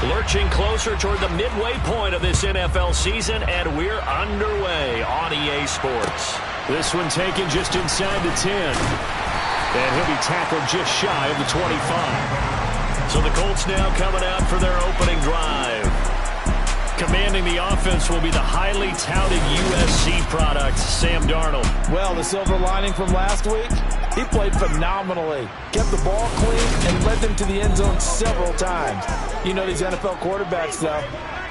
Lurching closer toward the midway point of this NFL season, and we're underway on EA Sports. This one taken just inside the 10. And he'll be tackled just shy of the 25. So the Colts now coming out for their opening drive. Commanding the offense will be the highly touted USC product, Sam Darnold. Well, the silver lining from last week, he played phenomenally. Kept the ball clean and led them to the end zone several times. You know these NFL quarterbacks, though.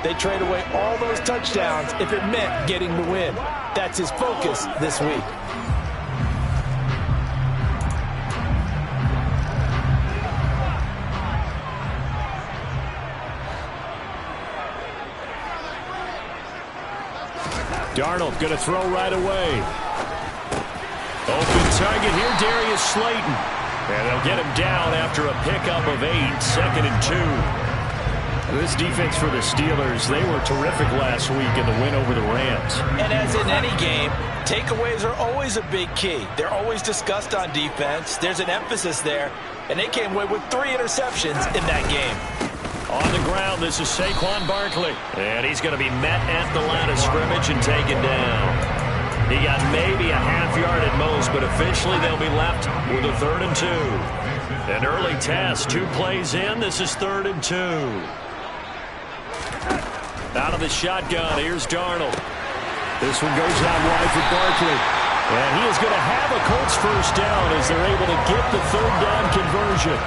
They trade away all those touchdowns if it meant getting the win. That's his focus this week. Darnold going to throw right away. Open target here, Darius Slayton. And they'll get him down after a pickup of 8, 2nd and 2. This defense for the Steelers, they were terrific last week in the win over the Rams. And as in any game, takeaways are always a big key. They're always discussed on defense. There's an emphasis there. And they came away with 3 interceptions in that game. On the ground, this is Saquon Barkley. And he's going to be met at the line of scrimmage and taken down. He got maybe a half yard at most, but officially they'll be left with a 3rd and 2. An early test, 2 plays in. This is 3rd and 2. Out of the shotgun, here's Darnold. This one goes out wide for Barkley. And he is going to have a Colts first down as they're able to get the 3rd down conversion.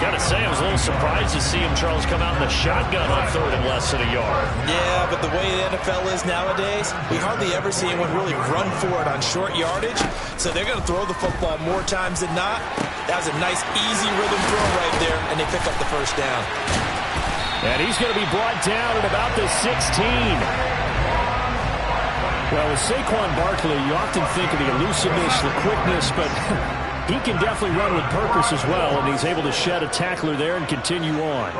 Got to say, I was a little surprised to see him, Charles, come out in the shotgun on 3rd and less than a yard. Yeah, but the way the NFL is nowadays, we hardly ever see anyone really run for it on short yardage. So they're going to throw the football more times than not. That was a nice, easy rhythm throw right there, and they pick up the first down. And he's going to be brought down at about the 16. Well, with Saquon Barkley, you often think of the elusiveness, the quickness, but he can definitely run with purpose as well, and he's able to shed a tackler there and continue on.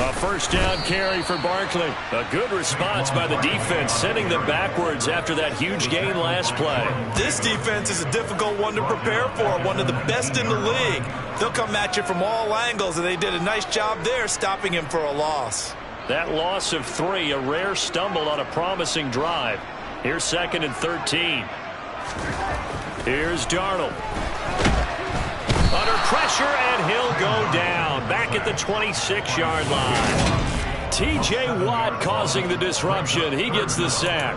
A first down carry for Barkley. A good response by the defense, sending them backwards after that huge gain last play. This defense is a difficult one to prepare for, one of the best in the league. They'll come at you from all angles, and they did a nice job there stopping him for a loss. That loss of 3, a rare stumble on a promising drive. Here's 2nd and 13. Here's Darnold. Under pressure, and he'll go down. Back at the 26-yard line. T.J. Watt causing the disruption. He gets the sack.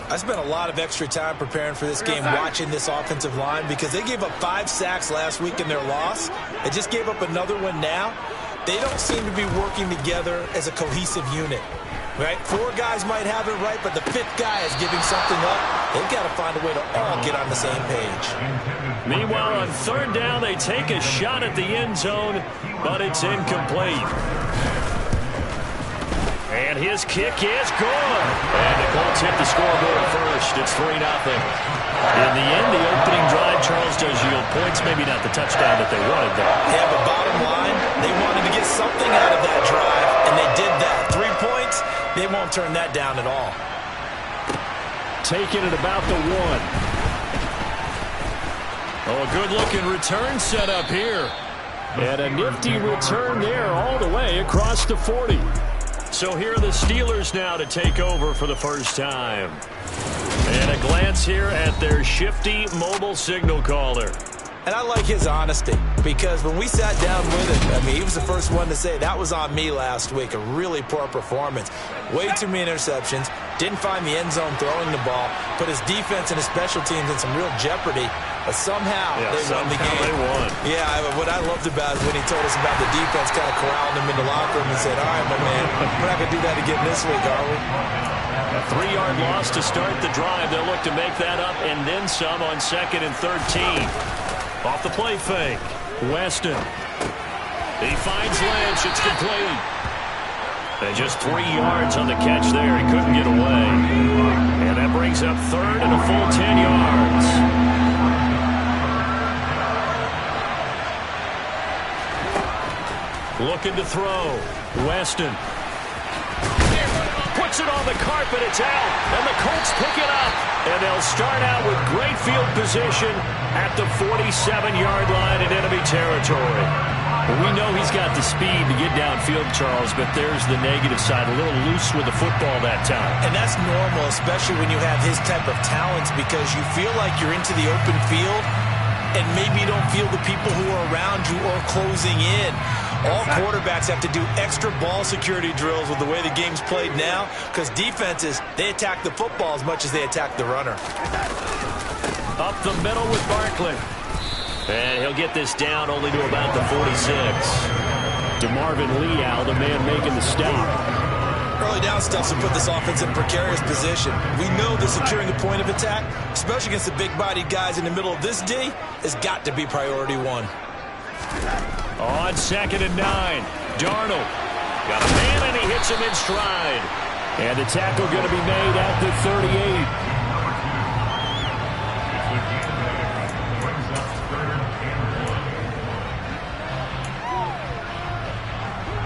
I spent a lot of extra time preparing for this game watching this offensive line because they gave up 5 sacks last week in their loss. They just gave up another one now. They don't seem to be working together as a cohesive unit, right? 4 guys might have it right, but the 5th guy is giving something up. They've got to find a way to all get on the same page. Meanwhile, on 3rd down, they take a shot at the end zone, but it's incomplete. And his kick is good. And the Colts hit the scoreboard first. It's 3-0. In the end, the opening drive, Charles, does yield points. Maybe not the touchdown that they wanted, though. Yeah, but bottom line, they wanted to get something out of that drive, and they did that. 3 points, they won't turn that down at all. Taking it about the 1. Oh, a good-looking return set up here. And a nifty return there all the way across the 40. So here are the Steelers now to take over for the first time. And a glance here at their shifty mobile signal caller. And I like his honesty because when we sat down with him, I mean, he was the first one to say that was on me last week, a really poor performance. Way too many interceptions, didn't find the end zone throwing the ball, put his defense and his special teams in some real jeopardy, but somehow they won the game. They won. Yeah, what I loved about it when he told us about the defense kind of corralling him in the locker room and said, all right, my man, we're not going to do that again this week, are we? A 3-yard loss to start the drive. They'll look to make that up and then some on 2nd and 13. Off the play fake. Weston. He finds Lynch. It's complete. And just 3 yards on the catch there. He couldn't get away. And that brings up 3rd and a full 10 yards. Looking to throw. Weston. Puts it on the carpet. It's out. And the Colts pick it up. And they'll start out with great field position at the 47-yard line in enemy territory. Well, we know he's got the speed to get downfield, Charles, but there's the negative side, a little loose with the football that time. And that's normal, especially when you have his type of talents, because you feel like you're into the open field and maybe you don't feel the people who are around you or closing in. All quarterbacks have to do extra ball security drills with the way the game's played now, because defenses, they attack the football as much as they attack the runner. Up the middle with Barkley. And he'll get this down only to about the 46. DeMarvin Leal, the man making the stop. Early down stuff to put this offense in precarious position. We know that securing a point of attack, especially against the big-bodied guys in the middle of this D, has got to be priority one. On 2nd and 9, Darnold. Got a man, and he hits him in stride. And the tackle going to be made at the 38.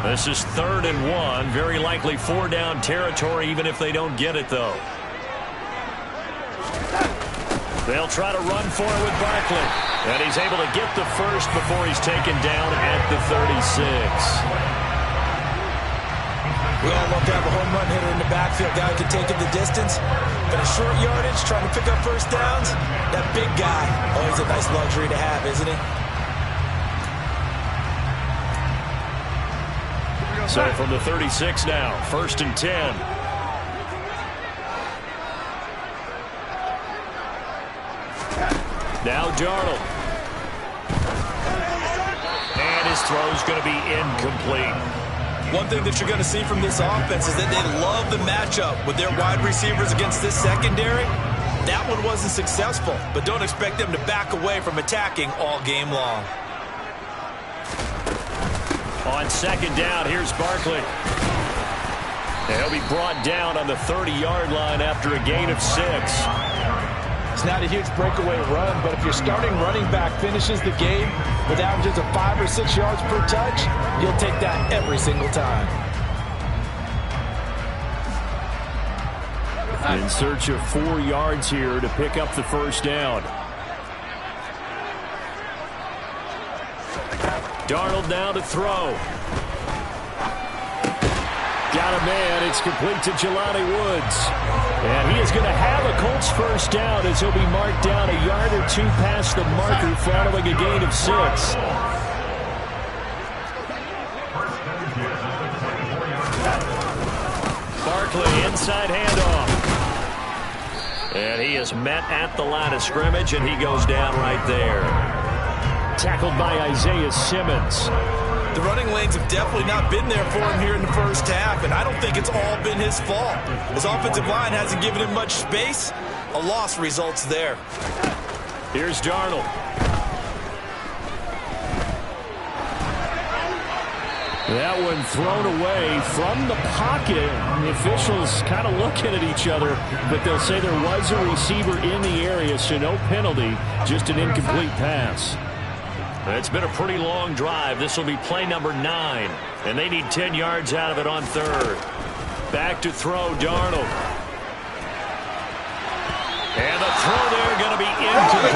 This is 3rd and 1. Very likely 4-down territory, even if they don't get it, though. They'll try to run for it with Barkley. And he's able to get the first before he's taken down at the 36. We all love to have a home run hitter in the backfield, guy who can take it the distance. But a short yardage, trying to pick up first downs, that big guy, always a nice luxury to have, isn't he? So from the 36 now, 1st and 10. Now Darnold. And his throw's going to be incomplete. One thing that you're going to see from this offense is that they love the matchup with their wide receivers against this secondary. That one wasn't successful, but don't expect them to back away from attacking all game long. On 2nd down, here's Barkley. And he'll be brought down on the 30-yard line after a gain of 6. It's not a huge breakaway run, but if your starting running back finishes the game with averages of 5 or 6 yards per touch, you'll take that every single time. In search of 4 yards here to pick up the first down. Darnold now to throw. Got a man. It's complete to Jelani Woods. And he is going to have a Colts first down as he'll be marked down a yard or 2 past the marker following a gain of 6. Barkley, inside handoff. And he is met at the line of scrimmage, and he goes down right there. Tackled by Isaiah Simmons. The running lanes have definitely not been there for him here in the first half, and I don't think it's all been his fault. His offensive line hasn't given him much space. A loss results there. Here's Darnold. That one thrown away from the pocket. The officials kind of looking at each other, but they'll say there was a receiver in the area, so no penalty, just an incomplete pass. It's been a pretty long drive. This will be play number 9, and they need 10 yards out of it on 3rd. Back to throw, Darnold. And the throw there going to be incomplete.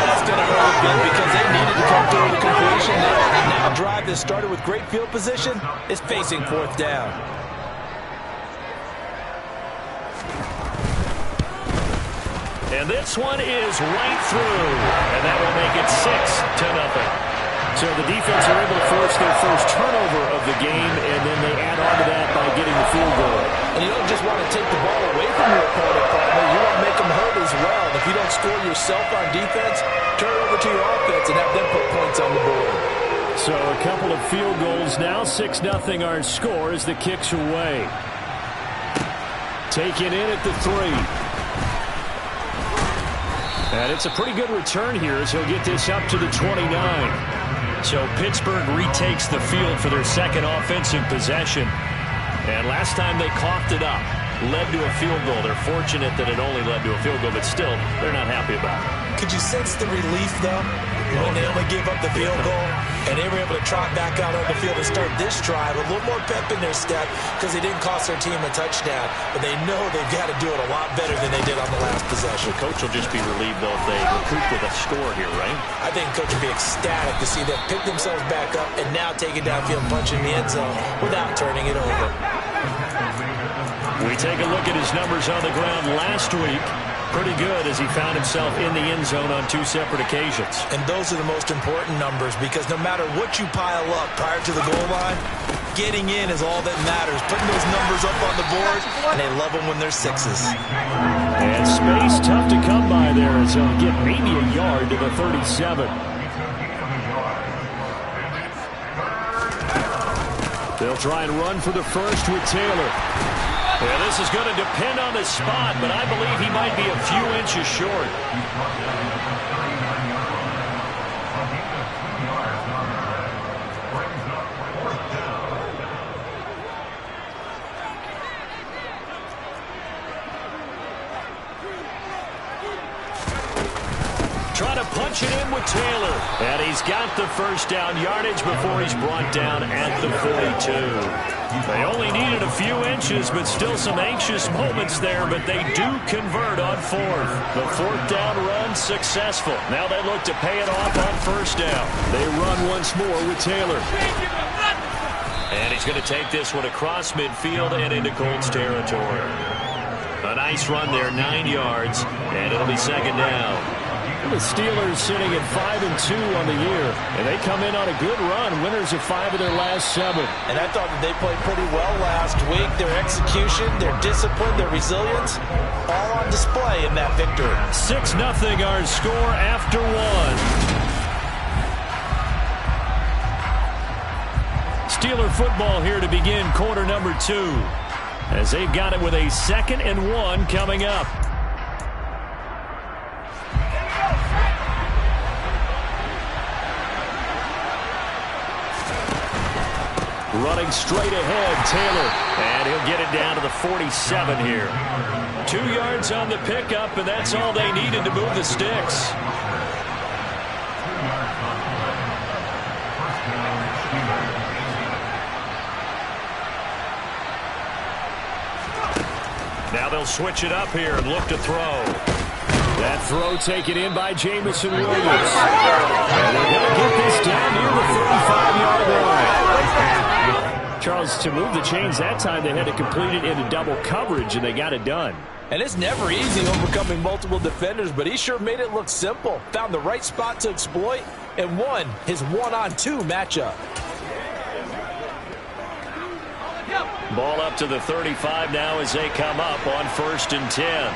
That's going to hurt a bit because they needed to come through with the completion there. And now a drive that started with great field position is facing 4th down. And this one is right through. And that will make it 6-0. So the defense are able to force their first turnover of the game, and then they add on to that by getting the field goal. And you don't just want to take the ball away from your opponent, partner. You want to make them hurt as well. If you don't score yourself on defense, turn it over to your offense and have them put points on the board. So a couple of field goals now. 6-0 our score as the kicks are away. Taken in at the 3. And it's a pretty good return here as he'll get this up to the 29. So Pittsburgh retakes the field for their second offensive possession. And last time they coughed it up, led to a field goal. They're fortunate that it only led to a field goal, but still, they're not happy about it. Could you sense the relief, though, when they only gave up the field goal and they were able to trot back out on the field and start this drive? A little more pep in their step because they didn't cost their team a touchdown, but they know they've got to do it a lot better than they did on the last possession. So coach will just be relieved, though, if they recoup with a score here, right? I think coach will be ecstatic to see them pick themselves back up and now take it downfield, punch in the end zone without turning it over. We take a look at his numbers on the ground last week. Pretty good as he found himself in the end zone on 2 separate occasions. And those are the most important numbers because no matter what you pile up prior to the goal line, getting in is all that matters. Putting those numbers up on the board, and they love them when they're 6s. And space tough to come by there as he'll get maybe a yard to the 37. They'll try and run for the first with Taylor. Yeah, this is going to depend on the spot, but I believe he might be a few inches short. Trying to punch it in with Taylor. And he's got the first down yardage before he's brought down at the 42. They only needed a few inches, but still some anxious moments there, but they do convert on 4th. The 4th down run successful. Now they look to pay it off on 1st down. They run once more with Taylor. And he's going to take this one across midfield and into Colts territory. A nice run there, 9 yards, and it'll be 2nd down. The Steelers sitting at 5-2 on the year, and they come in on a good run, winners of 5 of their last 7. And I thought that they played pretty well last week. Their execution, their discipline, their resilience, all on display in that victory. 6-0 our score after 1. Steeler football here to begin quarter number 2, as they've got it with a 2nd and 1 coming up. Running straight ahead, Taylor. And he'll get it down to the 47 here. 2 yards on the pickup, and that's all they needed to move the sticks. Now they'll switch it up here and look to throw. That throw taken in by Jamison Williams. And they're going to get this down near the 35-yard line. Charles, to move the chains that time, they had to complete it into double coverage, and they got it done. And it's never easy overcoming multiple defenders, but he sure made it look simple. Found the right spot to exploit and won his 1-on-2 matchup. Ball up to the 35 now as they come up on 1st and 10.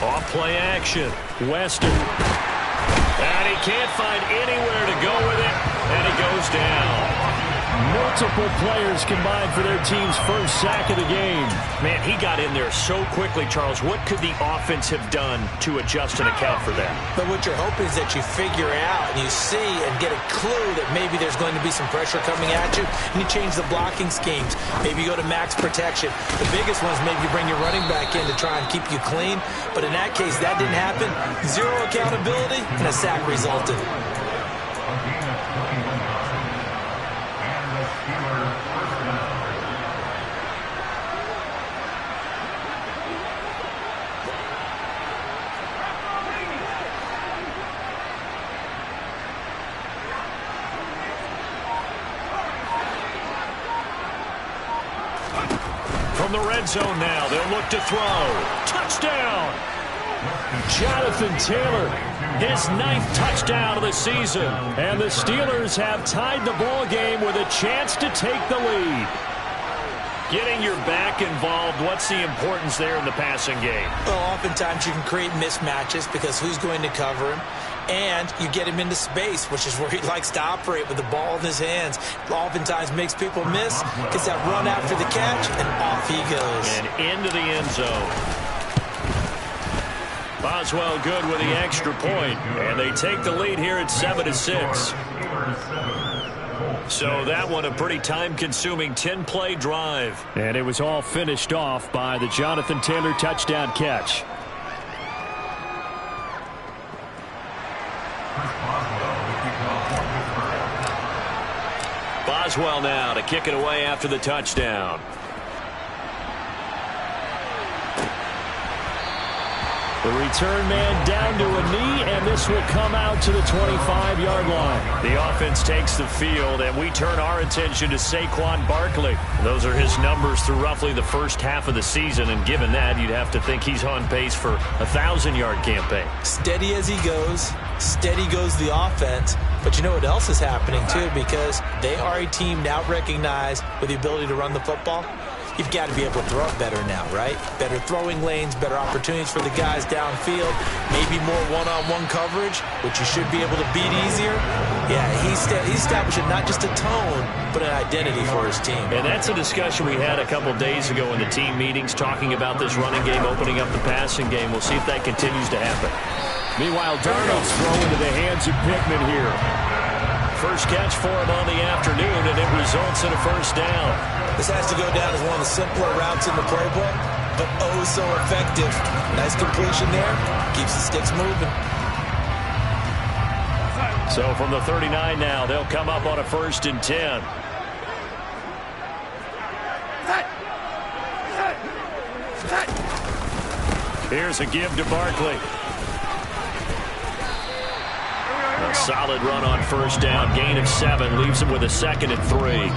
Off play action. Weston. And he can't find anywhere to go with it, and he goes down. Multiple players combined for their team's first sack of the game. Man, he got in there so quickly, Charles. What could the offense have done to adjust and account for that? But what you're hoping is that you figure out and you see and get a clue that maybe there's going to be some pressure coming at you, and you change the blocking schemes. Maybe you go to max protection. The biggest one is maybe you bring your running back in to try and keep you clean. But in that case, that didn't happen. 0 accountability, and a sack resulted. From the red zone now, they'll look to throw. Touchdown! Jonathan Taylor, his 9th touchdown of the season. And the Steelers have tied the ball game with a chance to take the lead. Getting your back involved, what's the importance there in the passing game? Well, oftentimes you can create mismatches because who's going to cover him? And you get him into space, which is where he likes to operate with the ball in his hands. Oftentimes makes people miss, gets that run after the catch, and off he goes. And into the end zone. Boswell good with the extra point, and they take the lead here at 7-6. So that one a pretty time-consuming 10-play drive. And it was all finished off by the Jonathan Taylor touchdown catch. Boswell now to kick it away after the touchdown. The return man down to a knee, and this will come out to the 25-yard line. The offense takes the field, and we turn our attention to Saquon Barkley. Those are his numbers through roughly the first half of the season, and given that, you'd have to think he's on pace for a 1,000-yard campaign. Steady as he goes, steady goes the offense. But you know what else is happening, too, because they are a team now recognized with the ability to run the football. You've got to be able to throw it better now, right? Better throwing lanes, better opportunities for the guys downfield, maybe more one-on-one coverage, which you should be able to beat easier. Yeah, he's establishing not just a tone, but an identity for his team. And that's a discussion we had a couple days ago in the team meetings, talking about this running game, opening up the passing game. We'll see if that continues to happen. Meanwhile, Darnold's thrown into the hands of Pittman here. First catch for him on the afternoon, and it results in a first down. This has to go down as one of the simpler routes in the playbook, but oh so effective. Nice completion there. Keeps the sticks moving. So from the 39 now, they'll come up on a 1st and 10. Here's a give to Barkley. A solid run on 1st down. Gain of 7 leaves him with a 2nd and 3.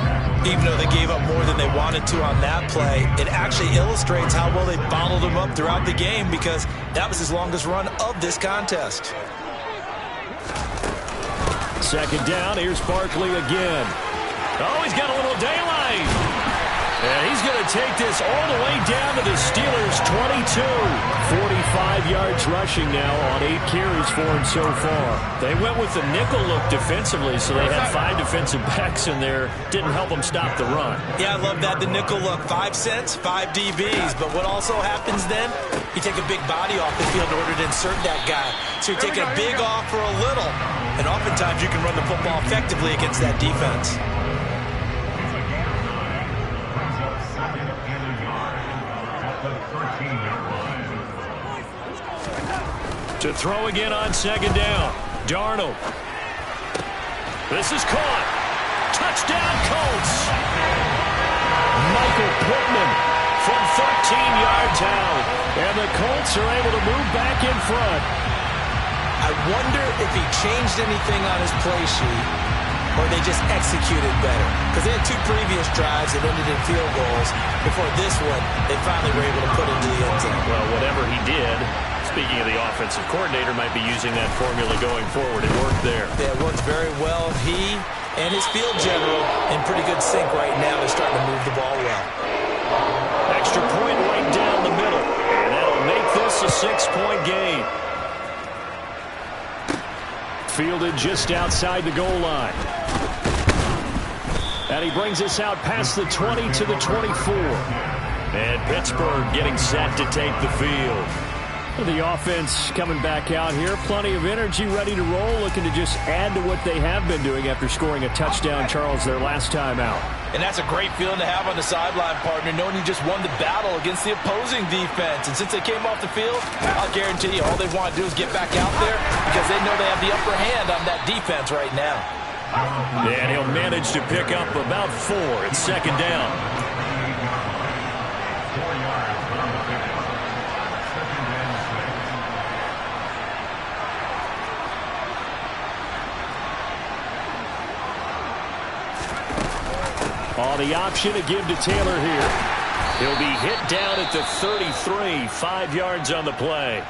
Even though they gave up more than they wanted to on that play, it actually illustrates how well they bottled him up throughout the game, because that was his longest run of this contest. 2nd down. Here's Barkley again. Oh, he's got a little daylight. And he's going to take this all the way down to the Steelers' 22. 45 yards rushing now on 8 carries for him so far. They went with the nickel look defensively, so they had 5 defensive backs in there. Didn't help them stop the run. Yeah, I love that, the nickel look. 5 cents, 5 DBs. But what also happens then, you take a big body off the field in order to insert that guy. So you're taking a big off for a little. And oftentimes you can run the football effectively against that defense. To throw again on 2nd down. Darnold. This is caught. Touchdown, Colts. Michael Pittman from 13 yards out. And the Colts are able to move back in front. I wonder if he changed anything on his play sheet, or they just executed better. Because they had 2 previous drives that ended in field goals. Before this one, they finally were able to put into the end zone. Well, whatever he did, speaking of the offensive coordinator, might be using that formula going forward. It worked there. Yeah, it works very well. He and his field general in pretty good sync right now. They're starting to move the ball well. Extra point right down the middle. And that'll make this a 6-point game. Fielded just outside the goal line. And he brings us out past the 20 to the 24. And Pittsburgh getting set to take the field. The offense coming back out here. Plenty of energy, ready to roll, looking to just add to what they have been doing after scoring a touchdown, Charles, their last time out. And that's a great feeling to have on the sideline, partner, knowing you just won the battle against the opposing defense. And since they came off the field, I'll guarantee you all they want to do is get back out there, because they know they have the upper hand on that defense right now. And he'll manage to pick up about 4. It's 2nd down. Oh, the option to give to Taylor here. He'll be hit down at the 33, 5 yards on the play.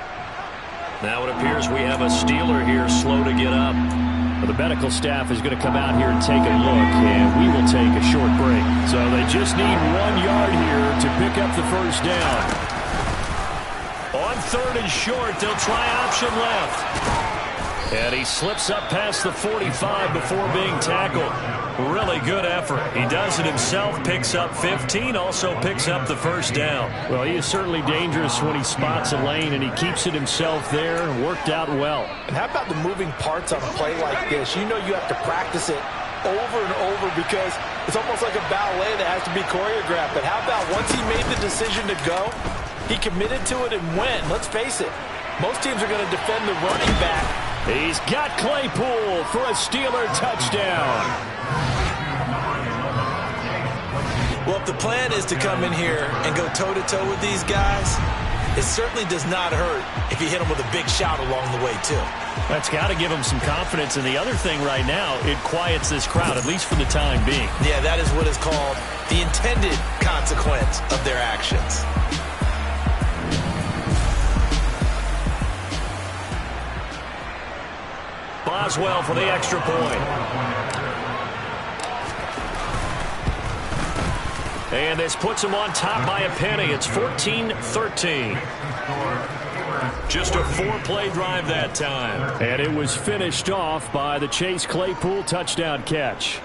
Now it appears we have a Steeler here slow to get up. Well, the medical staff is going to come out here and take a look, and we will take a short break. So they just need 1 yard here to pick up the 1st down. On 3rd and short, they'll try option left. And he slips up past the 45 before being tackled. Really good effort. He does it himself, picks up 15, also picks up the 1st down. Well, he is certainly dangerous when he spots a lane, and he keeps it himself there. Worked out well. And how about the moving parts on a play like this? You know you have to practice it over and over, because it's almost like a ballet that has to be choreographed. But how about once he made the decision to go, he committed to it and went. Let's face it, most teams are going to defend the running back. He's got Claypool for a Steeler touchdown. Well, if the plan is to come in here and go toe-to-toe with these guys, it certainly does not hurt if you hit them with a big shout along the way, too. That's got to give them some confidence. And the other thing right now, it quiets this crowd, at least for the time being. Yeah, that is what is called the intended consequence of their actions. Boswell for the extra point. And this puts them on top by a penny. It's 14-13. Just a 4-play drive that time. And it was finished off by the Chase Claypool touchdown catch.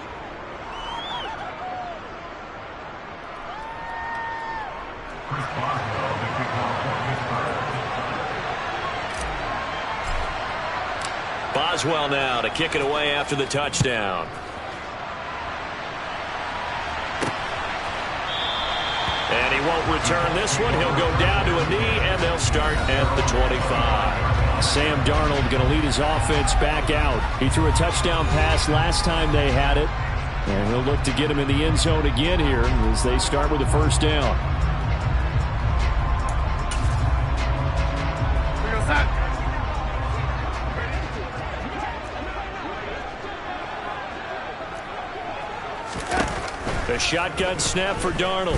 Boswell now to kick it away after the touchdown. And he won't return this one. He'll go down to a knee, and they'll start at the 25. Sam Darnold going to lead his offense back out. He threw a touchdown pass last time they had it. And he'll look to get him in the end zone again here as they start with a first down. The shotgun snap for Darnold.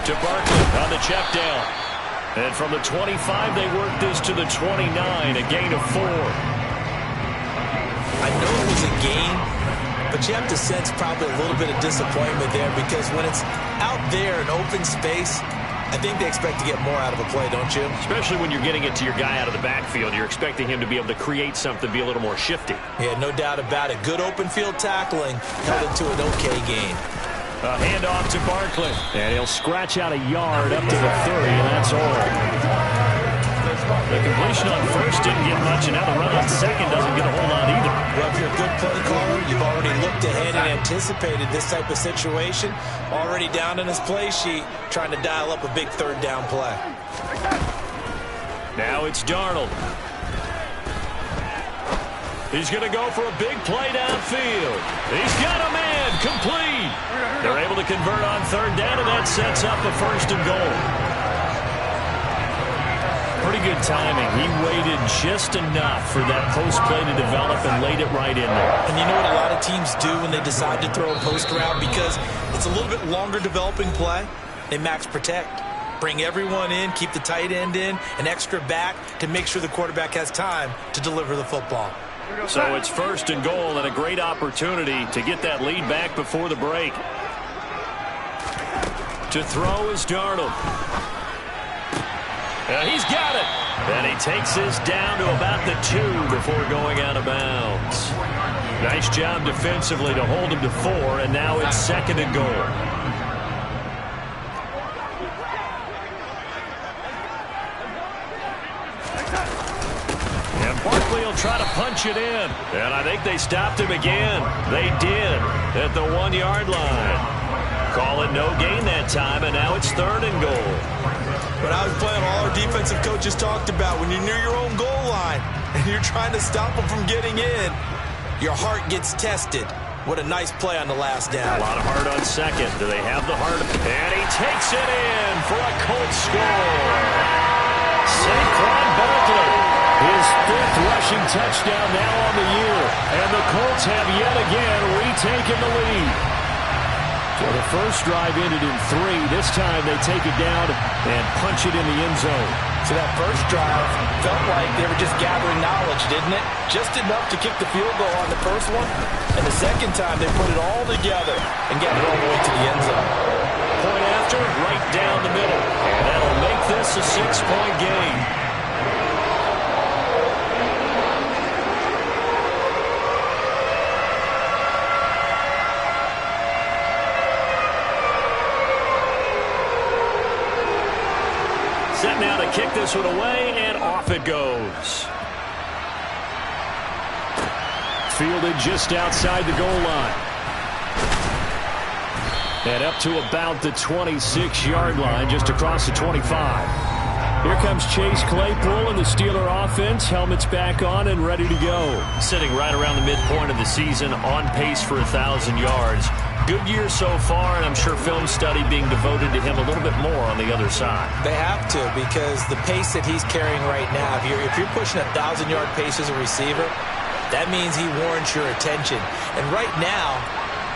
To Barkley on the check down. And from the 25, they work this to the 29, a gain of 4. I know it was a gain, but you have to sense probably a little bit of disappointment there because when it's out there in open space, I think they expect to get more out of a play, don't you? Especially when you're getting it to your guy out of the backfield. You're expecting him to be able to create something, be a little more shifty. Yeah, no doubt about it. Good open field tackling held it to an okay gain. A handoff to Barkley. And he'll scratch out a yard up to the 30, and that's all. The completion on first didn't get much, and now the run on second doesn't get a whole lot either. Well, if you're a good play caller, you've already looked ahead and anticipated this type of situation. Already down in his play sheet, trying to dial up a big third down play. Now it's Darnold. He's going to go for a big play downfield. He's got a man, complete. They're able to convert on third down, and that sets up a first and goal. Pretty good timing. He waited just enough for that post play to develop and laid it right in there. And you know what a lot of teams do when they decide to throw a post route? Because it's a little bit longer developing play, they max protect. Bring everyone in, keep the tight end in, an extra back to make sure the quarterback has time to deliver the football. So it's first and goal and a great opportunity to get that lead back before the break. To throw is Darnold. And he's got it. And he takes this down to about the 2 before going out of bounds. Nice job defensively to hold him to 4, and now it's second and goal. Barkley will try to punch it in. And I think they stopped him again. They did at the 1-yard line. Call it no gain that time, and now it's third and goal. But I was playing all our defensive coaches talked about when you're near your own goal line and you're trying to stop them from getting in, your heart gets tested. What a nice play on the last down. A lot of heart on second. Do they have the heart? And he takes it in for a Colts score. Saquon Barkley. His 5th rushing touchdown now on the year. And the Colts have yet again retaken the lead. So the first drive ended in 3. This time they take it down and punch it in the end zone. So that first drive felt like they were just gathering knowledge, didn't it? Just enough to kick the field goal on the first one. And the second time they put it all together and got it all the way to the end zone. Point after, right down the middle. And that'll make this a 6-point game. Set now to kick this one away, and off it goes. Fielded just outside the goal line. And up to about the 26-yard line, just across the 25. Here comes Chase Claypool and the Steeler offense. Helmets back on and ready to go. Sitting right around the midpoint of the season, on pace for 1,000 yards. Good year so far, and I'm sure film study being devoted to him a little bit more on the other side. They have to, because the pace that he's carrying right now, if you're pushing a 1,000-yard pace as a receiver, that means he warrants your attention. And right now,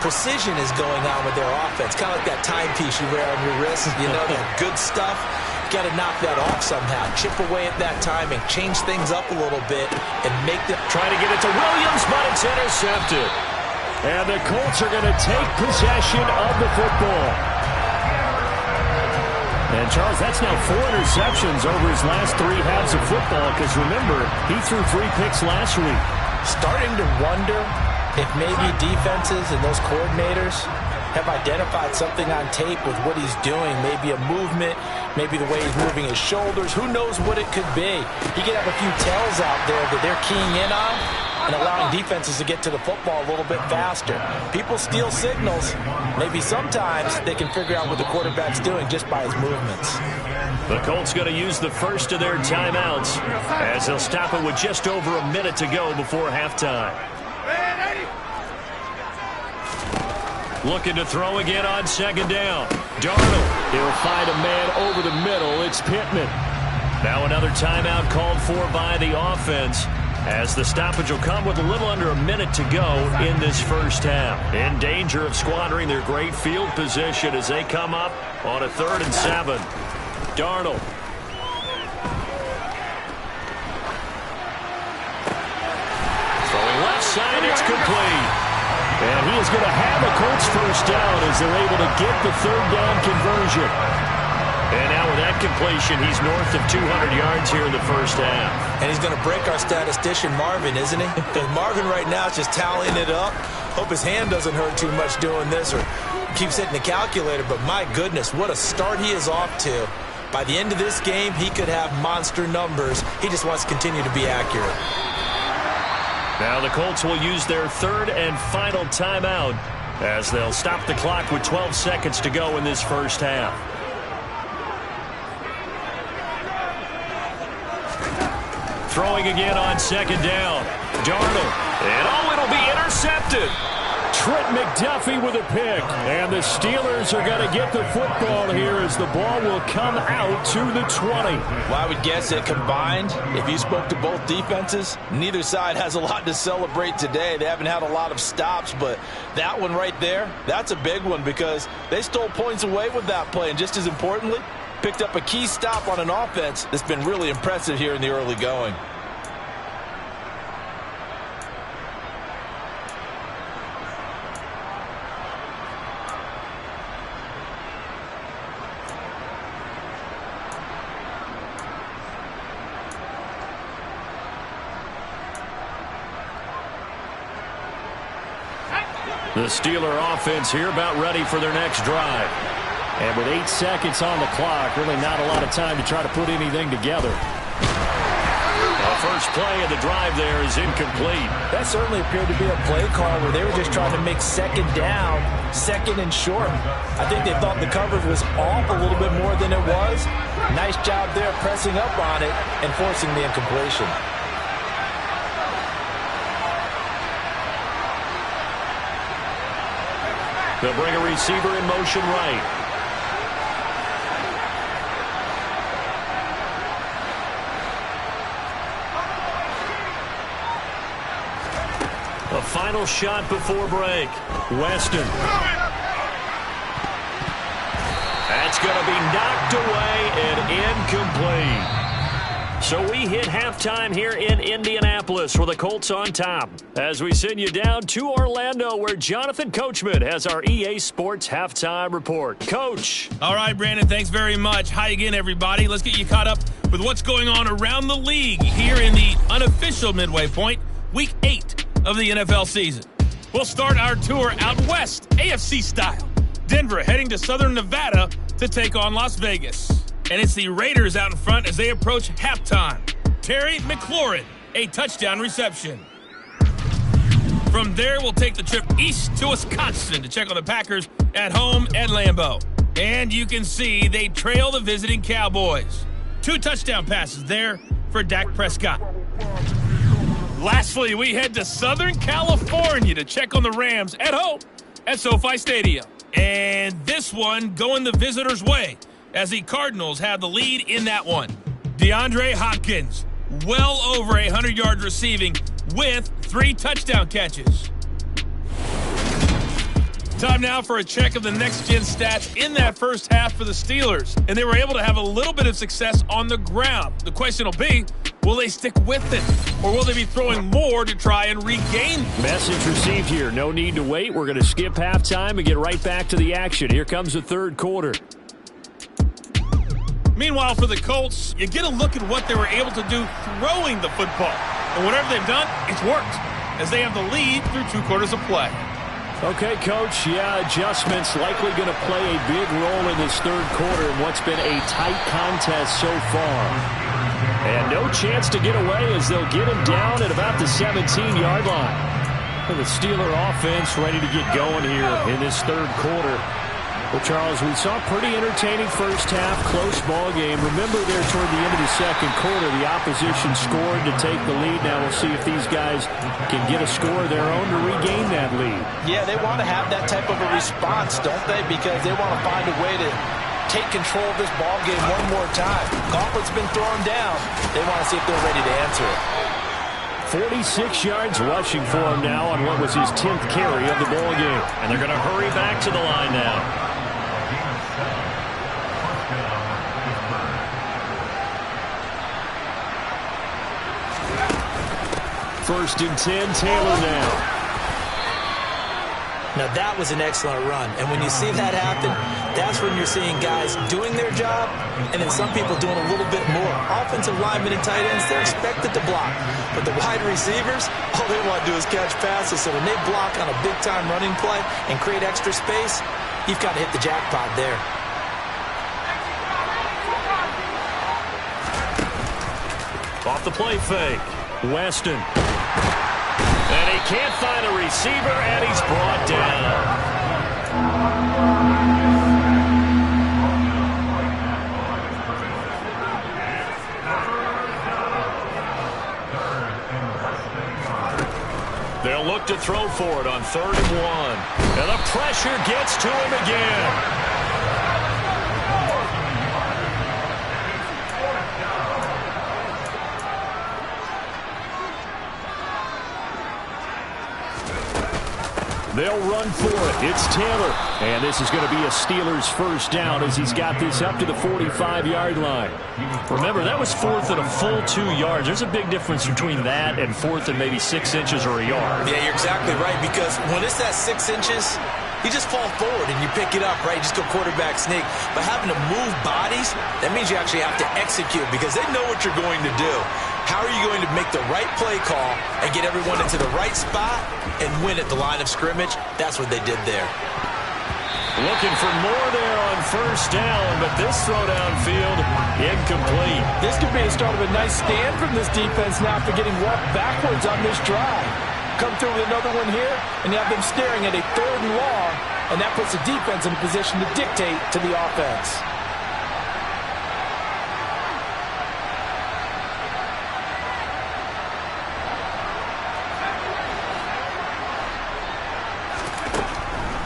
precision is going on with their offense. Kind of like that timepiece you wear on your wrist. You know, that good stuff. Got to knock that off somehow. Chip away at that timing. Change things up a little bit and make them. Trying to get it to Williams, but it's intercepted. And the Colts are going to take possession of the football. And, Charles, that's now 4 interceptions over his last 3 halves of football, because, remember, he threw 3 picks last week. Starting to wonder if maybe defenses and those coordinators have identified something on tape with what he's doing. Maybe a movement, maybe the way he's moving his shoulders. Who knows what it could be? He could have a few tells out there that they're keying in on and allowing defenses to get to the football a little bit faster. People steal signals. Maybe sometimes they can figure out what the quarterback's doing just by his movements. The Colts going to use the first of their timeouts as they'll stop it with just over a minute to go before halftime. Looking to throw again on second down. Darnold. He'll find a man over the middle. It's Pittman. Now another timeout called for by the offense, as the stoppage will come with a little under a minute to go in this first half. In danger of squandering their great field position as they come up on a 3rd and 7. Darnold. Throwing left side, it's complete. And he is going to have a Colts first down as they're able to get the 3rd down conversion. And now with that completion, he's north of 200 yards here in the first half. And he's going to break our statistician Marvin, isn't he? Because Marvin right now is just tallying it up. Hope his hand doesn't hurt too much doing this or keeps hitting the calculator. But my goodness, what a start he is off to. By the end of this game, he could have monster numbers. He just wants to continue to be accurate. Now the Colts will use their 3rd and final timeout as they'll stop the clock with 12 seconds to go in this first half. Throwing again on second down. Darnold. And it'll be intercepted. Trent McDuffie with a pick. And the Steelers are going to get the football here as the ball will come out to the 20. Well, I would guess that combined, if you spoke to both defenses, neither side has a lot to celebrate today. They haven't had a lot of stops, but that one right there, that's a big one because they stole points away with that play. And just as importantly, picked up a key stop on an offense that's been really impressive here in the early going. The Steeler offense here about ready for their next drive. And with 8 seconds on the clock, really not a lot of time to try to put anything together. The first play of the drive there is incomplete. That certainly appeared to be a play call where they were just trying to make second down, 2nd and short. I think they thought the coverage was off a little bit more than it was. Nice job there pressing up on it and forcing the incompletion. They'll bring a receiver in motion right. A final shot before break. Weston. That's going to be knocked away and incomplete. So we hit halftime here in Indianapolis with the Colts on top as we send you down to Orlando where Jonathan Coachman has our EA Sports halftime report. Coach. All right, Brandon, thanks very much. Hi again, everybody. Let's get you caught up with what's going on around the league here in the unofficial midway point, Week 8 of the NFL season. We'll start our tour out west, AFC style. Denver heading to Southern Nevada to take on Las Vegas. And it's the Raiders out in front as they approach halftime. Terry McLaurin, a touchdown reception. From there, we'll take the trip east to Wisconsin to check on the Packers at home at Lambeau. And you can see they trail the visiting Cowboys. 2 touchdown passes there for Dak Prescott. Lastly, we head to Southern California to check on the Rams at home at SoFi Stadium. And this one going the visitors' way as the Cardinals have the lead in that one. DeAndre Hopkins, well over 100 yards receiving with 3 touchdown catches. Time now for a check of the next-gen stats in that first half for the Steelers. And they were able to have a little bit of success on the ground. The question will be, will they stick with it? Or will they be throwing more to try and regain? Message received here. No need to wait. We're going to skip halftime and get right back to the action. Here comes the third quarter. Meanwhile, for the Colts, you get a look at what they were able to do throwing the football. And whatever they've done, it's worked, as they have the lead through 2 quarters of play. Okay, Coach, adjustments likely going to play a big role in this third quarter in what's been a tight contest so far. And no chance to get away as they'll get him down at about the 17-yard line. And the Steeler offense ready to get going here in this third quarter. Well, Charles, we saw a pretty entertaining first half, close ball game. Remember there toward the end of the second quarter, the opposition scored to take the lead. Now we'll see if these guys can get a score of their own to regain that lead. Yeah, they want to have that type of a response, don't they? Because they want to find a way to take control of this ball game one more time. Gauntlet's been thrown down. They want to see if they're ready to answer it. 46 yards rushing for him now on what was his 10th carry of the ball game. And they're going to hurry back to the line now. First and 10, Taylor now. Now that was an excellent run, and when you see that happen, that's when you're seeing guys doing their job, and then some people doing a little bit more. Offensive linemen and tight ends, they're expected to block, but the wide receivers, all they want to do is catch passes, so when they block on a big-time running play and create extra space, you've got to hit the jackpot there. Off the play fake, Weston. And he can't find a receiver, and he's brought down. They'll look to throw for it on 3rd and 1. And the pressure gets to him again. They'll run for it. It's Taylor. And this is going to be a Steelers first down as he's got this up to the 45-yard line. Remember, that was 4th and a full 2 yards. There's a big difference between that and 4th and maybe 6 inches or a yard. Yeah, you're exactly right, because when it's that 6 inches, you just fall forward and you pick it up, right? You just go quarterback sneak. But having to move bodies, that means you actually have to execute because they know what you're going to do. How are you going to make the right play call and get everyone into the right spot and win at the line of scrimmage? That's what they did there. Looking for more there on first down, but this throw downfield, incomplete. This could be the start of a nice stand from this defense now after getting walked backwards on this drive. Come through with another one here, and you have them staring at a 3rd and long, and that puts the defense in a position to dictate to the offense.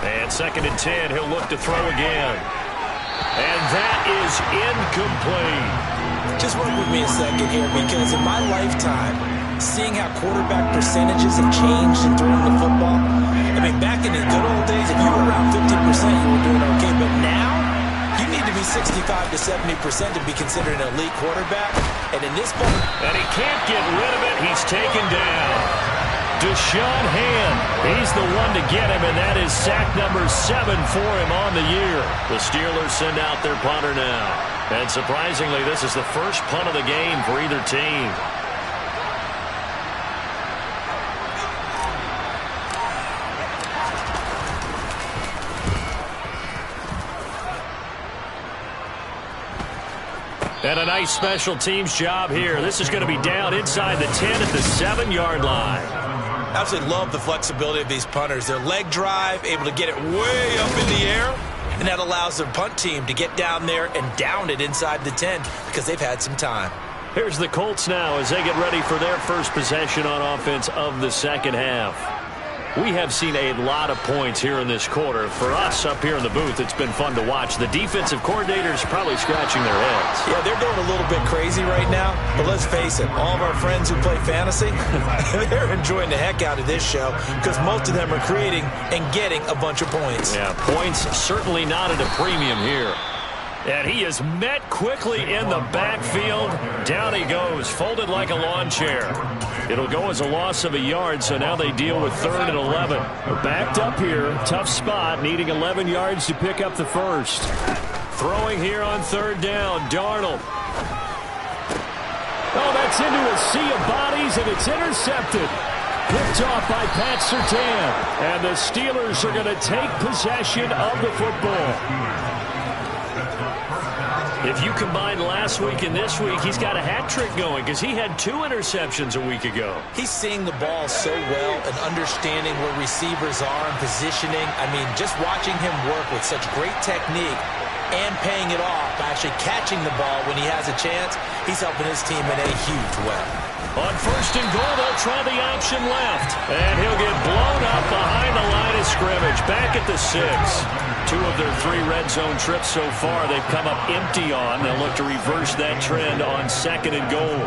And 2nd and 10, he'll look to throw again. And that is incomplete. Just work with me a second here, because in my lifetime, seeing how quarterback percentages have changed in throwing the football, I mean, back in the good old days, if you were around 50%, you were doing okay. But now, you need to be 65 to 70% to be considered an elite quarterback. And in this ball, and he can't get rid of it. He's taken down. Deshaun Hand, he's the one to get him, and that is sack number 7 for him on the year. The Steelers send out their punter now. And surprisingly, this is the first punt of the game for either team. And a nice special teams job here. This is going to be down inside the 10 at the 7-yard line. Absolutely love the flexibility of these punters. Their leg drive, able to get it way up in the air, and that allows their punt team to get down there and down it inside the 10 because they've had some time. Here's the Colts now as they get ready for their first possession on offense of the second half. We have seen a lot of points here in this quarter. For us up here in the booth, it's been fun to watch. The defensive coordinators probably scratching their heads. Yeah, they're going a little bit crazy right now. But let's face it, all of our friends who play fantasy, they're enjoying the heck out of this show because most of them are creating and getting a bunch of points. Yeah, points certainly not at a premium here. And he is met quickly in the backfield. Down he goes, folded like a lawn chair. It'll go as a loss of a yard, so now they deal with 3rd and 11. They're backed up here. Tough spot, needing 11 yards to pick up the first. Throwing here on 3rd down, Darnold. Oh, that's into a sea of bodies, and it's intercepted. Picked off by Pat Surtain. And the Steelers are going to take possession of the football. If you combine last week and this week, he's got a hat trick going because he had 2 interceptions a week ago. He's seeing the ball so well and understanding where receivers are and positioning. I mean, just watching him work with such great technique and paying it off by actually catching the ball when he has a chance, he's helping his team in a huge way. On 1st and goal, they'll try the option left. And he'll get blown up behind the line of scrimmage. Back at the 6. 2 of their 3 red zone trips so far, they've come up empty on. They'll look to reverse that trend on 2nd and goal.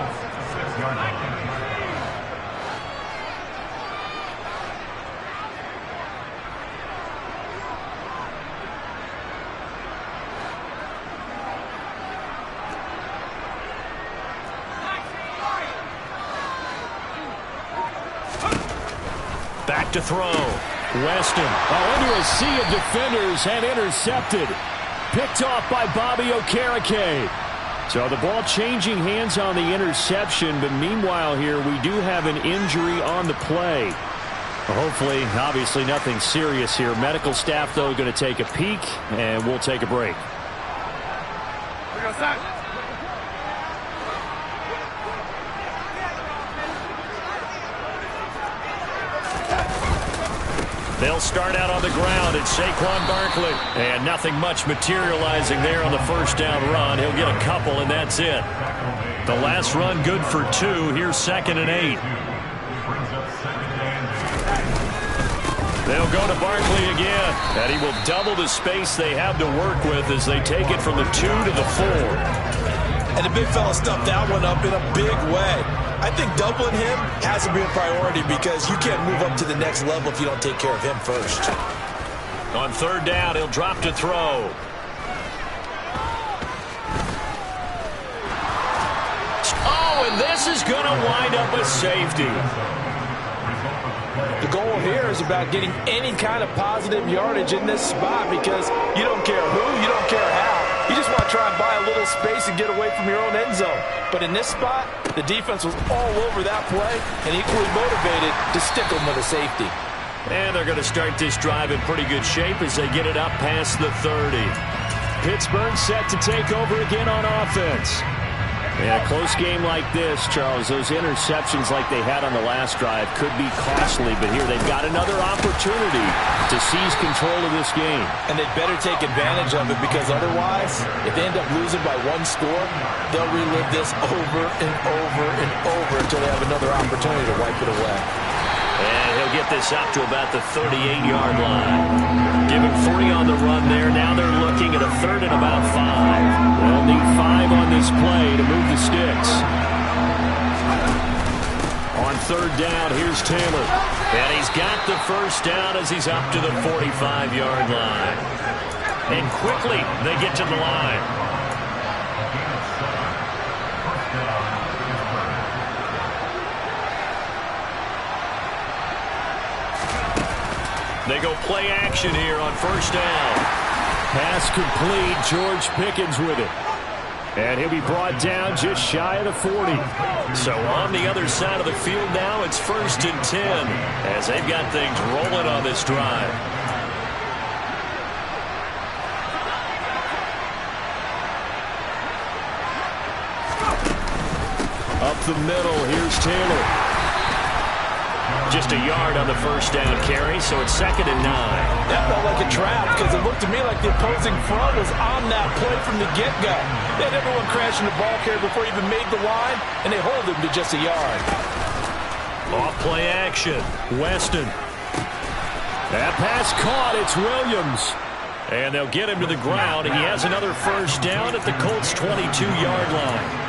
Back to throw. Weston. Into a sea of defenders and intercepted. Picked off by Bobby Okereke. So the ball changing hands on the interception, but meanwhile here we do have an injury on the play. Hopefully, obviously nothing serious here. Medical staff, though, going to take a peek, and we'll take a break. They'll start out on the ground. It's Saquon Barkley. And nothing much materializing there on the 1st down run. He'll get a couple, and that's it. The last run good for 2. Here's 2nd and 8. They'll go to Barkley again. And he will double the space they have to work with as they take it from the 2 to the 4. And the big fella stuffed that one up in a big way. I think doubling him has to be a priority because you can't move up to the next level if you don't take care of him first. On 3rd down, he'll drop to throw. Oh, and this is going to wind up a safety. The goal here is about getting any kind of positive yardage in this spot because you don't care who, you don't care how. You just want to try and buy a little space and get away from your own end zone. But in this spot, the defense was all over that play and equally motivated to stick them with a safety. And they're going to start this drive in pretty good shape as they get it up past the 30. Pittsburgh set to take over again on offense. In a close game like this, Charles, those interceptions like they had on the last drive could be costly, but here they've got another opportunity to seize control of this game. And they'd better take advantage of it because otherwise, if they end up losing by 1 score, they'll relive this over and over and over until they have another opportunity to wipe it away. And he'll get this up to about the 38-yard line. Give him 3 on the run there. Now they're looking at a 3rd and about 5. They'll need 5 on this play to move the sticks. On 3rd down, here's Taylor. And he's got the 1st down as he's up to the 45-yard line. And quickly, they get to the line. They go play action here on 1st down. Pass complete. George Pickens with it. And he'll be brought down just shy of the 40. So on the other side of the field now, it's 1st and 10 as they've got things rolling on this drive. Up the middle, here's Taylor. Just a yard on the 1st down carry, so it's 2nd and 9. That felt like a trap because it looked to me like the opposing front was on that play from the get-go. They had everyone crashing the ball carrier before he even made the line, and they hold him to just a yard. Off play action. Weston. That pass caught. It's Williams. And they'll get him to the ground. He has another first down at the Colts' 22-yard line.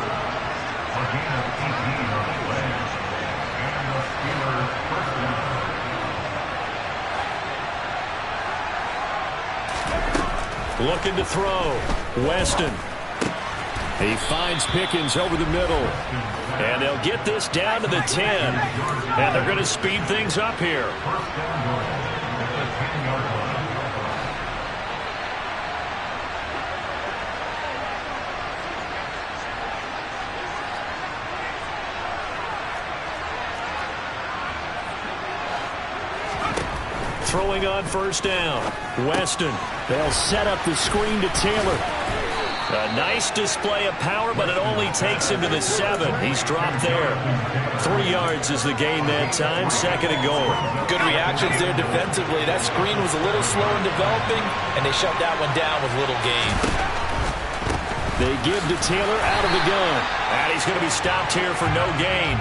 Looking to throw. Weston. He finds Pickens over the middle. And they'll get this down to the 10. And they're going to speed things up here. Throwing on first down. Weston. They'll set up the screen to Taylor. A nice display of power, but it only takes him to the 7. He's dropped there. 3 yards is the gain that time. 2nd and goal. Good reactions there defensively. That screen was a little slow in developing, and they shut that one down with little gain. They give to Taylor out of the gun. And he's going to be stopped here for no gain.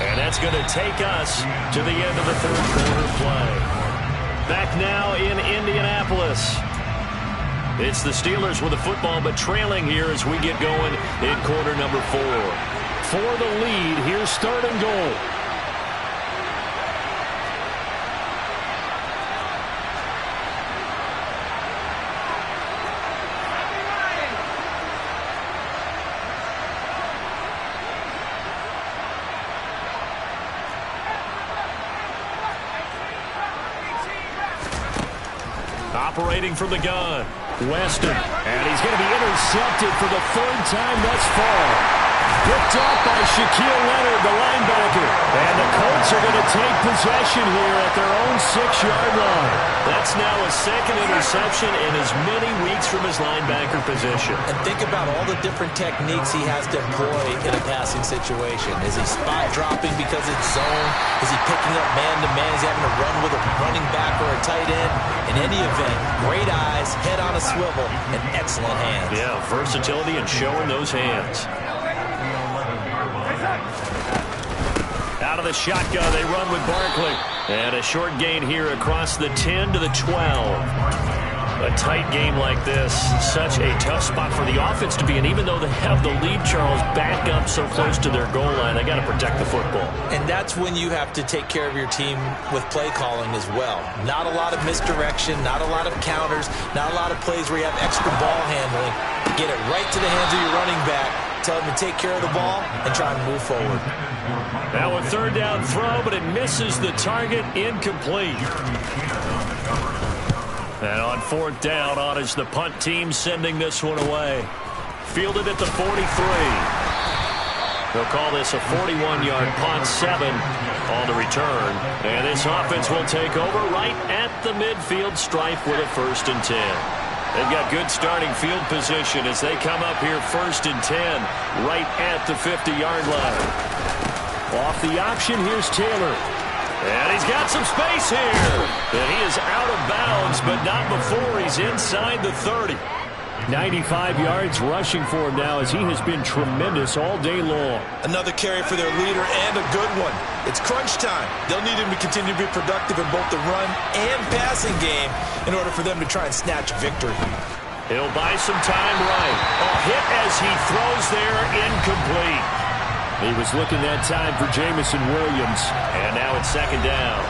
And that's going to take us to the end of the 3rd quarter play. Back now in Indianapolis. It's the Steelers with the football, but trailing here as we get going in quarter number 4. For the lead, here's 3rd and goal. Operating from the gun. Weston. And he's going to be intercepted for the 3rd time thus far. Picked up by Shaquille Leonard, the linebacker. And the Colts are going to take possession here at their own 6-yard line. That's now a 2nd interception in as many weeks from his linebacker position. And think about all the different techniques he has to employ in a passing situation. Is he spot dropping because it's zone? Is he picking up man-to-man? Is he having to run with a running back or a tight end? In any event, great eyes, head on a swivel, and excellent hands. Yeah, versatility and showing those hands. Out of the shotgun, they run with Barkley. And a short gain here across the 10 to the 12. A tight game like this, such a tough spot for the offense to be in. Even though they have the lead, Charles, back up so close to their goal line, they got to protect the football. And that's when you have to take care of your team with play calling as well. Not a lot of misdirection, not a lot of counters, not a lot of plays where you have extra ball handling. Get it right to the hands of your running back. Tell him to take care of the ball and try and move forward. Now a 3rd down throw, but it misses the target. Incomplete. And on 4th down, on is the punt team sending this one away. Fielded at the 43. They'll call this a 41-yard punt, 7 on the return. And this offense will take over right at the midfield stripe with a 1st and 10. They've got good starting field position as they come up here 1st and 10 right at the 50-yard line. Off the option, here's Taylor. And he's got some space here. And he is out of bounds, but not before he's inside the 30. 95 yards rushing for him now as he has been tremendous all day long. Another carry for their leader and a good one. It's crunch time. They'll need him to continue to be productive in both the run and passing game in order for them to try and snatch victory. He'll buy some time right. A hit as he throws there, incomplete. He was looking that time for Jamison Williams. And now it's 2nd down.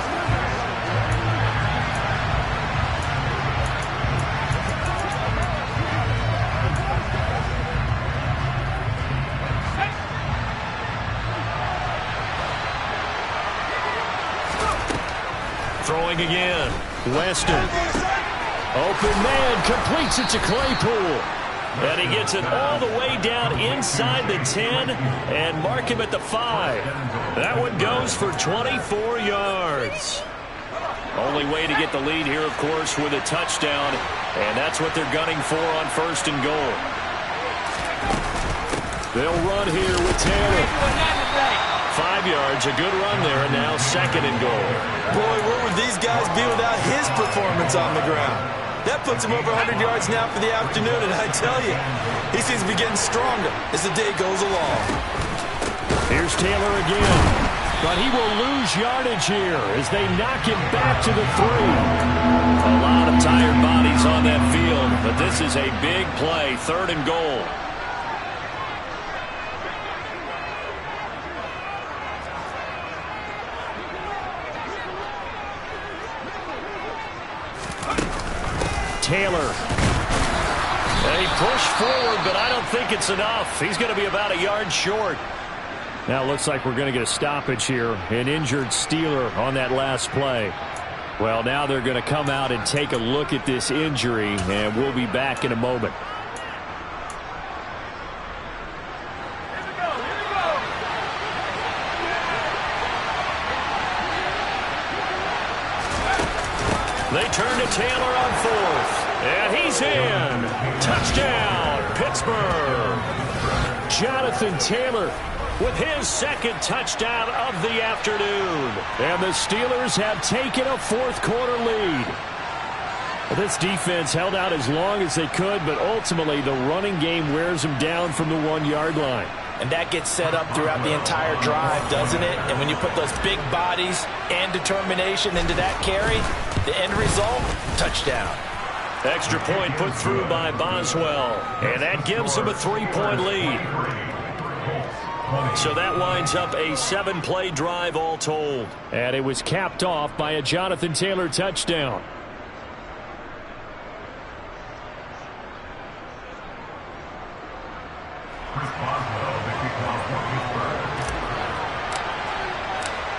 Throwing again. Weston. Open man, completes it to Claypool. And he gets it all the way down inside the 10 and mark him at the 5. That one goes for 24 yards. Only way to get the lead here, of course, with a touchdown. And that's what they're gunning for on 1st and goal. They'll run here with Taylor. 5 yards, a good run there, and now 2nd and goal. Boy, where would these guys be without his performance on the ground? That puts him over 100 yards now for the afternoon, and I tell you, he seems to be getting stronger as the day goes along. Here's Taylor again. But he will lose yardage here as they knock him back to the 3. A lot of tired bodies on that field, but this is a big play, 3rd and goal. Taylor. They push forward, but I don't think it's enough. He's going to be about a yard short. Now it looks like we're going to get a stoppage here. An injured Steeler on that last play. Well, now they're going to come out and take a look at this injury, and we'll be back in a moment. They turn to Taylor on 4th. And he's in. Touchdown, Pittsburgh. Jonathan Taylor with his 2nd touchdown of the afternoon. And the Steelers have taken a 4th quarter lead. Well, this defense held out as long as they could, but ultimately the running game wears them down from the 1-yard line. And that gets set up throughout the entire drive, doesn't it? And when you put those big bodies and determination into that carry, the end result, touchdown. Extra point put through by Boswell, and that gives them a 3-point lead. So that winds up a 7-play drive all told. And it was capped off by a Jonathan Taylor touchdown.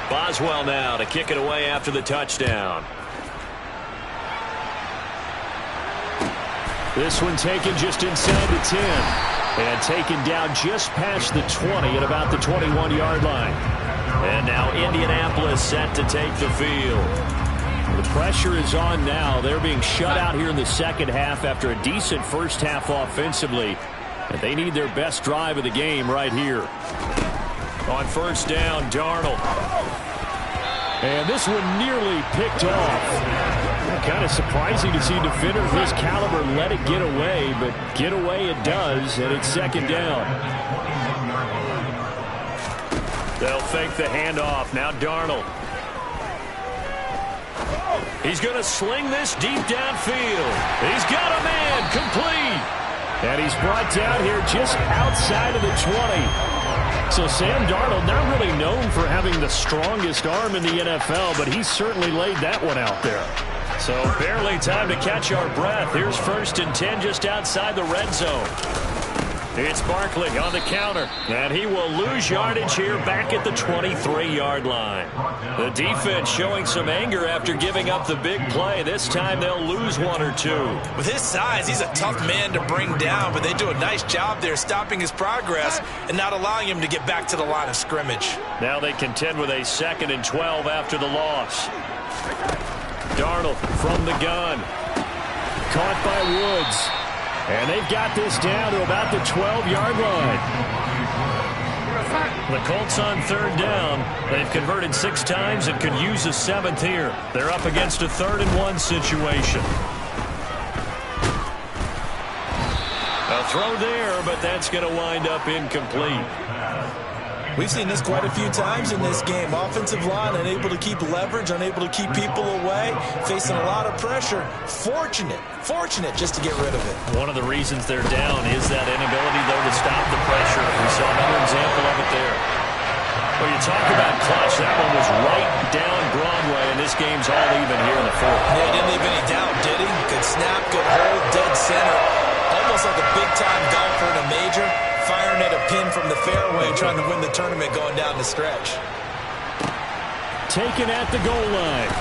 Boswell now to kick it away after the touchdown. This one taken just inside the 10. And taken down just past the 20 at about the 21-yard line. And now Indianapolis set to take the field. The pressure is on now. They're being shut out here in the second half after a decent first half offensively. And they need their best drive of the game right here. On 1st down, Darnold. And this one nearly picked off. Kind of surprising to see defenders of this caliber let it get away, but get away it does, and it's 2nd down. They'll fake the handoff. Now Darnold. He's going to sling this deep downfield. He's got a man complete. And he's brought down here just outside of the 20. So Sam Darnold, not really known for having the strongest arm in the NFL, but he certainly laid that one out there. So barely time to catch our breath. Here's 1st and 10 just outside the red zone. It's Barkley on the counter, and he will lose yardage here back at the 23-yard line. The defense showing some anger after giving up the big play. This time they'll lose 1 or 2. With his size, he's a tough man to bring down, but they do a nice job there stopping his progress and not allowing him to get back to the line of scrimmage. Now they contend with a 2nd and 12 after the loss. Darnold from the gun. Caught by Woods. And they've got this down to about the 12-yard line. The Colts on 3rd down. They've converted 6 times and could use a 7th here. They're up against a 3rd and 1 situation. A throw there, but that's going to wind up incomplete. We've seen this quite a few times in this game. Offensive line unable to keep leverage, unable to keep people away, facing a lot of pressure. Fortunate just to get rid of it. One of the reasons they're down is that inability, though, to stop the pressure. We saw another example of it there. Well, you talk about clutch. That one was right down Broadway, and this game's all even here in the 4th. Yeah, he didn't leave any doubt, did he? Good snap, good hold, dead center. Almost like a big-time golfer in a major. Firing at a pin from the fairway, trying to win the tournament going down the stretch. Taken at the goal line.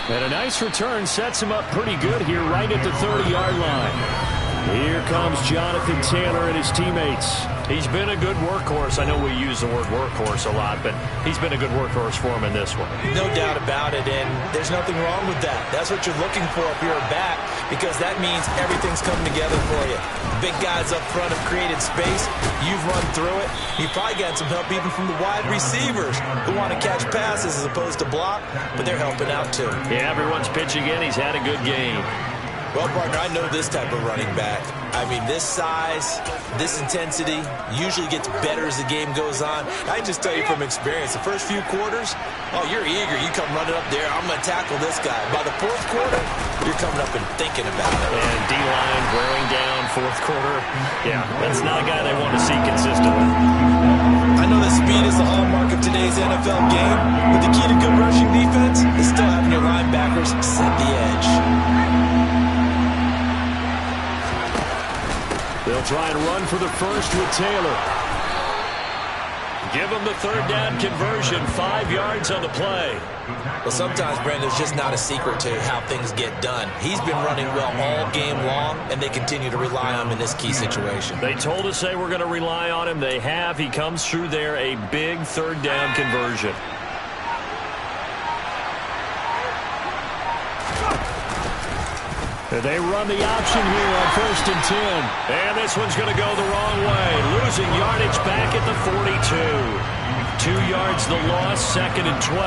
And a nice return sets him up pretty good here right at the 30-yard line. Here comes Jonathan Taylor and his teammates. He's been a good workhorse. I know we use the word workhorse a lot, but he's been a good workhorse for him in this one. No doubt about it, and there's nothing wrong with that. That's what you're looking for if you're a back, because that means everything's coming together for you. Big guys up front have created space. You've run through it. You've probably got some help even from the wide receivers who want to catch passes as opposed to block, but they're helping out too. Yeah, everyone's pitching in. He's had a good game. Well, partner, I know this type of running back. I mean, this size, this intensity usually gets better as the game goes on. I can just tell you from experience, the first few quarters, oh, you're eager. You come running up there, I'm going to tackle this guy. By the fourth quarter, you're coming up and thinking about it. And D-line wearing down fourth quarter. Yeah, that's not a guy they want to see consistently. I know that speed is the hallmark of today's NFL game, but the key to good rushing defense is still having your linebackers set the edge. They'll try and run for the first with Taylor. Give him the third down conversion, 5 yards on the play. Well, sometimes, Brandon, there's just not a secret to how things get done. He's been running well all game long, and they continue to rely on him in this key situation. They told us they were going to rely on him. They have. He comes through there, a big third down conversion. They run the option here on 1st and 10. And this one's going to go the wrong way. Losing yardage back at the 42. 2 yards the loss, 2nd and 12.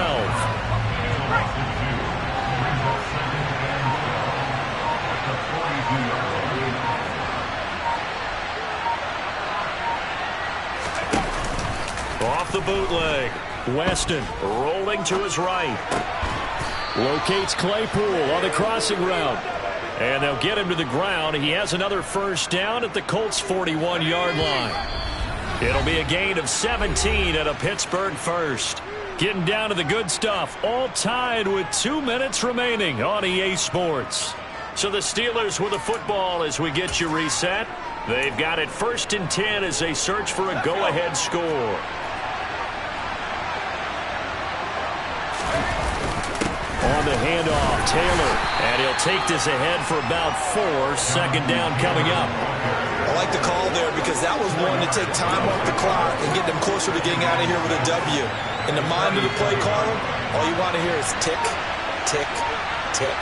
Off the bootleg. Weston rolling to his right. Locates Claypool on the crossing route. And they'll get him to the ground. He has another first down at the Colts' 41-yard line. It'll be a gain of 17 at a Pittsburgh first. Getting down to the good stuff. All tied with 2 minutes remaining on EA Sports. So the Steelers with the football as we get you reset. They've got it 1st and 10 as they search for a go-ahead score. On the handoff, Taylor. And he'll take this ahead for about 4. 2nd down coming up. I like the call there because that was one to take time off the clock and get them closer to getting out of here with a W. In the mind of the play caller, all you want to hear is tick, tick, tick.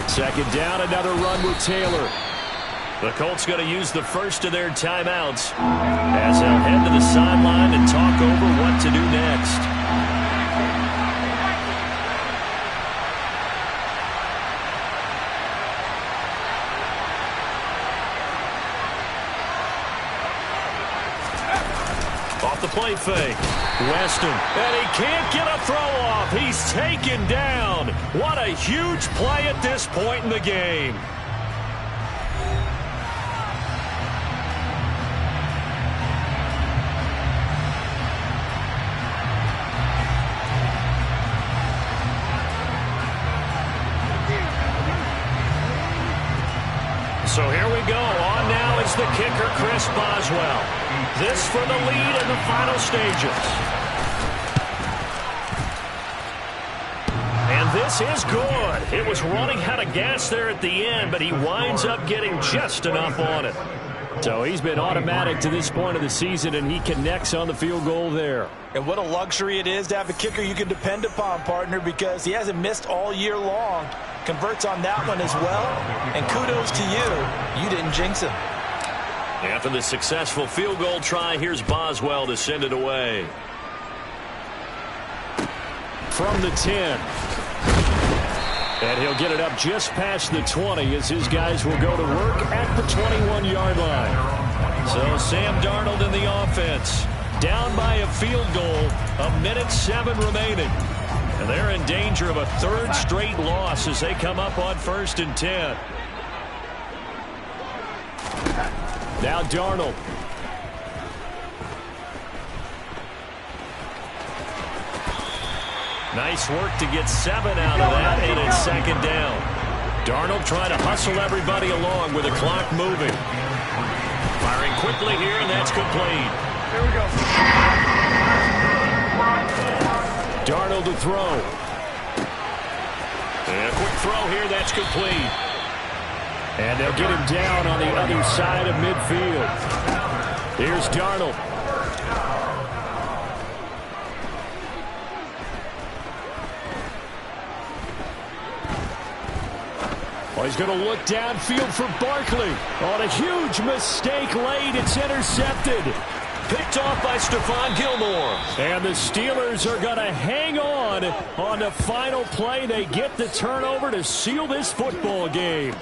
2nd down, another run with Taylor. The Colts going to use the first of their timeouts as they'll head to the sideline and talk over what to do next. Off the play fake. Weston. And he can't get a throw off. He's taken down. What a huge play at this point in the game. So here we go. On now is the kicker, Chris Boswell. This for the lead in the final stages. And this is good. It was running out of gas there at the end, but he winds up getting just enough on it. So he's been automatic to this point of the season, and he connects on the field goal there. And what a luxury it is to have a kicker you can depend upon, partner, because he hasn't missed all year long. Converts on that one as well. And kudos to you. You didn't jinx him. After the successful field goal try, here's Boswell to send it away. From the 10. And he'll get it up just past the 20 as his guys will go to work at the 21-yard line. So Sam Darnold in the offense. Down by a field goal. 1:07 remaining. And they're in danger of a 3rd straight loss as they come up on 1st and 10. Now Darnold. Nice work to get 7 out of that, and it's 2nd down. Darnold trying to hustle everybody along with the clock moving. Firing quickly here, and that's complete. Here we go. Darnold to throw. And a quick throw here, that's complete. And they'll get him down on the other side of midfield. Here's Darnold. Oh, he's going to look downfield for Barkley. On a huge mistake late, it's intercepted. Picked off by Stephon Gilmore. And the Steelers are going to hang on the final play. They get the turnover to seal this football game.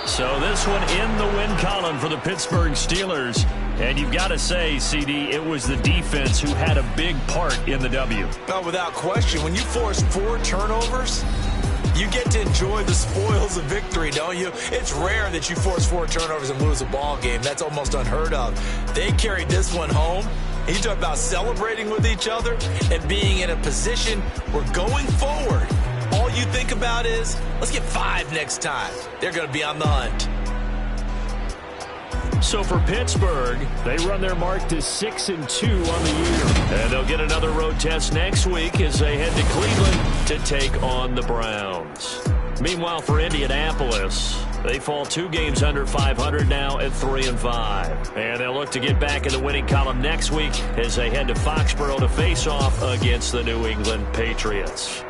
So this one in the win column for the Pittsburgh Steelers. And you've got to say, CD, it was the defense who had a big part in the W. Oh, without question. When you force 4 turnovers, you get to enjoy the spoils of victory, don't you? It's rare that you force 4 turnovers and lose a ball game. That's almost unheard of. They carried this one home. You talk about celebrating with each other and being in a position where going forward, all you think about is, let's get 5 next time. They're going to be on the hunt. So for Pittsburgh, they run their mark to 6-2 on the year. And they'll get another road test next week as they head to Cleveland to take on the Browns. Meanwhile, for Indianapolis, they fall 2 games under 500 now at 3-5. And they'll look to get back in the winning column next week as they head to Foxborough to face off against the New England Patriots.